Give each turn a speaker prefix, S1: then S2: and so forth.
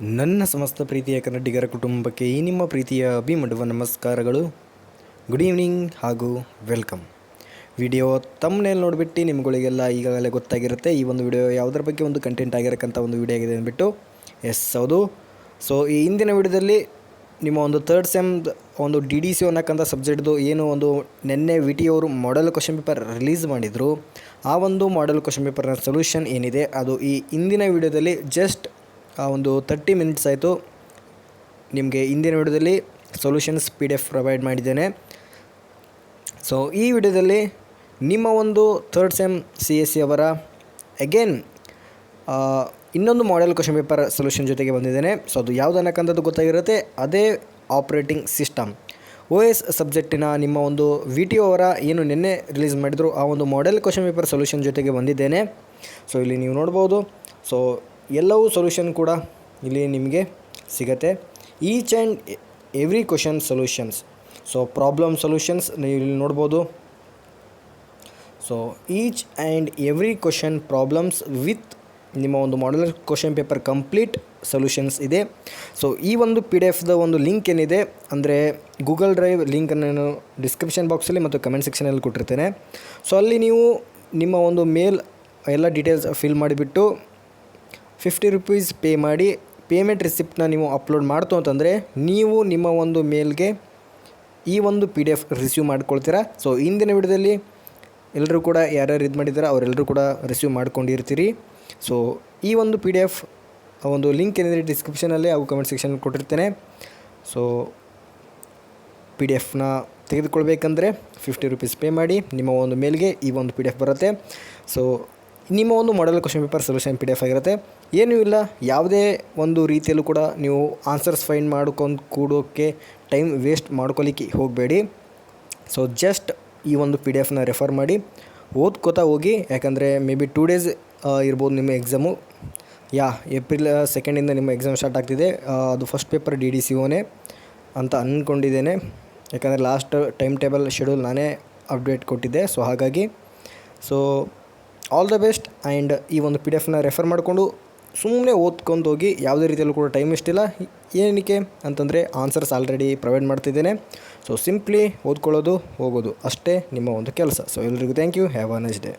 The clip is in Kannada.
S1: ನನ್ನ ಸಮಸ್ತ ಪ್ರೀತಿಯ ಕನ್ನಡಿಗರ ಕುಟುಂಬಕ್ಕೆ ಈ ನಿಮ್ಮ ಪ್ರೀತಿಯ ಅಭಿಮಡುವ ನಮಸ್ಕಾರಗಳು. ಗುಡ್ ಈವ್ನಿಂಗ್ ಹಾಗೂ ವೆಲ್ಕಮ್. ವಿಡಿಯೋ ತಮ್ಮನೇಲಿ ನೋಡಿಬಿಟ್ಟು ನಿಮ್ಗಳಿಗೆಲ್ಲ ಈಗಾಗಲೇ ಗೊತ್ತಾಗಿರುತ್ತೆ ಈ ಒಂದು ವಿಡಿಯೋ ಯಾವುದರ ಬಗ್ಗೆ ಒಂದು ಕಂಟೆಂಟ್ ಆಗಿರಕ್ಕಂಥ ಒಂದು ವಿಡಿಯೋ ಆಗಿದೆ ಅಂದ್ಬಿಟ್ಟು. ಎಸ್ ಹೌದು. ಸೊ ಈ ಇಂದಿನ ವಿಡಿಯೋದಲ್ಲಿ ನಿಮ್ಮ ಒಂದು ಥರ್ಡ್ ಸೆಮ್ ಒಂದು DDCO ಅನ್ನಕ್ಕಂಥ ಸಬ್ಜೆಕ್ಟ್ದು ಏನು ಒಂದು ನಿನ್ನೆ VT ಅವರು ಮಾಡೆಲ್ ಕ್ವಶನ್ ಪೇಪರ್ ರಿಲೀಸ್ ಮಾಡಿದರು. ಆ ಒಂದು ಮಾಡೆಲ್ ಕ್ವಶನ್ ಪೇಪರ್ನ ಸೊಲ್ಯೂಷನ್ ಏನಿದೆ ಅದು ಈ ಇಂದಿನ ವಿಡಿಯೋದಲ್ಲಿ ಜಸ್ಟ್ ಒಂದು 30 ಮಿನಿಟ್ಸ್ ಆಯಿತು ನಿಮಗೆ ಇಂದಿನ ವಿಡಿಯೋದಲ್ಲಿ ಸೊಲ್ಯೂಷನ್ಸ್ PDF ಪ್ರೊವೈಡ್ ಮಾಡಿದ್ದೇನೆ. ಸೊ ಈ ವಿಡಿಯೋದಲ್ಲಿ ನಿಮ್ಮ ಒಂದು ಥರ್ಡ್ ಸೆಮ್ CSE ಅವರ ಅಗೇನ್ ಇನ್ನೊಂದು ಮಾಡೆಲ್ ಕ್ವಶನ್ ಪೇಪರ್ ಸೊಲ್ಯೂಷನ್ ಜೊತೆಗೆ ಬಂದಿದ್ದೇನೆ. ಸೊ ಅದು ಯಾವುದನ್ನಕ್ಕಂಥದ್ದು ಗೊತ್ತಾಗಿರುತ್ತೆ, ಅದೇ ಆಪ್ರೇಟಿಂಗ್ ಸಿಸ್ಟಮ್ OS ಸಬ್ಜೆಕ್ಟಿನ ನಿಮ್ಮ ಒಂದು VT ಅವರ ಏನು ನಿನ್ನೆ ರಿಲೀಸ್ ಮಾಡಿದರು ಆ ಒಂದು ಮಾಡೆಲ್ ಕ್ವಶನ್ ಪೇಪರ್ ಸೊಲ್ಯೂಷನ್ ಜೊತೆಗೆ ಬಂದಿದ್ದೇನೆ. ಸೊ ಇಲ್ಲಿ ನೀವು ನೋಡ್ಬೋದು. ಸೊ ಎಲ್ಲವೂ ಸೊಲ್ಯೂಷನ್ ಕೂಡ ಇಲ್ಲಿ ನಿಮಗೆ ಸಿಗುತ್ತೆ. Each and every question solutions. So problem solutions ನೀವು ಇಲ್ಲಿ ನೋಡ್ಬೋದು. So each and every question problems with ನಿಮ್ಮ ಒಂದು model question paper complete solutions ಇದೆ. ಸೊ ಈ ಒಂದು PDFದ ಒಂದು ಲಿಂಕ್ ಏನಿದೆ ಅಂದರೆ ಗೂಗಲ್ ಡ್ರೈವ್ ಲಿಂಕನ್ನು ನಾನು ಡಿಸ್ಕ್ರಿಪ್ಷನ್ ಬಾಕ್ಸಲ್ಲಿ ಮತ್ತು ಕಮೆಂಟ್ ಸೆಕ್ಷನಲ್ಲಿ ಕೊಟ್ಟಿರ್ತೇನೆ. ಸೊ ಅಲ್ಲಿ ನೀವು ನಿಮ್ಮ ಒಂದು ಮೇಲ್ ಎಲ್ಲ ಡೀಟೇಲ್ಸ್ ಫಿಲ್ ಮಾಡಿಬಿಟ್ಟು ₹50 ಪೇ ಮಾಡಿ ಪೇಮೆಂಟ್ ರಿಸಿಪ್ಟನ್ನ ನೀವು ಅಪ್ಲೋಡ್ ಮಾಡ್ತು ಅಂತಂದರೆ ನೀವು ನಿಮ್ಮ ಒಂದು ಮೇಲ್ಗೆ ಈ ಒಂದು PDF ರಿಸೀವ್ ಮಾಡ್ಕೊಳ್ತೀರಾ. ಸೊ ಇಂದಿನ ವಿಡಿಯೋದಲ್ಲಿ ಎಲ್ಲರೂ ಕೂಡ ಯಾರ್ಯಾರು ಇದು ಮಾಡಿದ್ದಾರೆ ಅವರೆಲ್ಲರೂ ಕೂಡ ರಿಸೀವ್ ಮಾಡ್ಕೊಂಡಿರ್ತೀರಿ. ಸೊ ಈ ಒಂದು PDF ಒಂದು ಲಿಂಕ್ ಏನಿದೆ ಡಿಸ್ಕ್ರಿಪ್ಷನಲ್ಲಿ ಹಾಗೂ ಕಮೆಂಟ್ ಸೆಕ್ಷನಲ್ಲಿ ಕೊಟ್ಟಿರ್ತೇನೆ. ಸೊ PDFನ ತೆಗೆದುಕೊಳ್ಬೇಕಂದ್ರೆ ₹50 ಪೇ ಮಾಡಿ ನಿಮ್ಮ ಒಂದು ಮೇಲ್ಗೆ ಈ ಒಂದು PDF ಬರುತ್ತೆ. ಸೊ ನಿಮ್ಮ ಒಂದು model question paper solution PDF ಆಗಿರುತ್ತೆ. ಏನೂ ಇಲ್ಲ, ಯಾವುದೇ ಒಂದು ರೀತಿಯಲ್ಲೂ ಕೂಡ ನೀವು ಆನ್ಸರ್ಸ್ ಫೈಂಡ್ ಮಾಡ್ಕೊಂಡು ಕೂಡೋಕ್ಕೆ ಟೈಮ್ ವೇಸ್ಟ್ ಮಾಡ್ಕೊಲಿಕ್ಕೆ ಹೋಗಬೇಡಿ. ಸೊ ಜಸ್ಟ್ ಈ ಒಂದು PDFನ ರೆಫರ್ ಮಾಡಿ ಓದ್ಕೋತಾ ಹೋಗಿ. ಯಾಕಂದರೆ ಮೇ ಬಿ 2 ಡೇಸ್ ಇರ್ಬೋದು ನಿಮ್ಮ ಎಕ್ಸಾಮು. ಏಪ್ರಿಲ್ 2 ನಿಮ್ಮ ಎಕ್ಸಾಮ್ ಸ್ಟಾರ್ಟ್ ಆಗ್ತಿದೆ. ಅದು ಫಸ್ಟ್ ಪೇಪರ್ DDCOನೇ ಅಂತ ಅಂದ್ಕೊಂಡಿದ್ದೇನೆ. ಯಾಕಂದರೆ ಲಾಸ್ಟ್ ಟೈಮ್ ಟೇಬಲ್ ಶೆಡ್ಯೂಲ್ ನಾನೇ ಅಪ್ಡೇಟ್ ಕೊಟ್ಟಿದ್ದೆ. ಸೊ ಹಾಗಾಗಿ ಆಲ್ ದ ಬೆಸ್ಟ್. ಆ್ಯಂಡ್ ಈ ಒಂದು PDFನ ರೆಫರ್ ಮಾಡಿಕೊಂಡು ಸುಮ್ಮನೆ ಓದ್ಕೊಂಡು ಹೋಗಿ. ಯಾವುದೇ ರೀತಿಯಲ್ಲೂ ಕೂಡ ಟೈಮ್ ಇಷ್ಟಿಲ್ಲ. ಏನಕ್ಕೆ ಅಂತಂದರೆ ಆನ್ಸರ್ಸ್ ಆಲ್ರೆಡಿ ಪ್ರೊವೈಡ್ ಮಾಡ್ತಿದ್ದೇನೆ. ಸೊ ಸಿಂಪ್ಲಿ ಓದ್ಕೊಳ್ಳೋದು ಹೋಗೋದು ಅಷ್ಟೇ ನಿಮ್ಮ ಒಂದು ಕೆಲಸ. ಸೊ ಎಲ್ರಿಗೂ thank you. Have a nice day.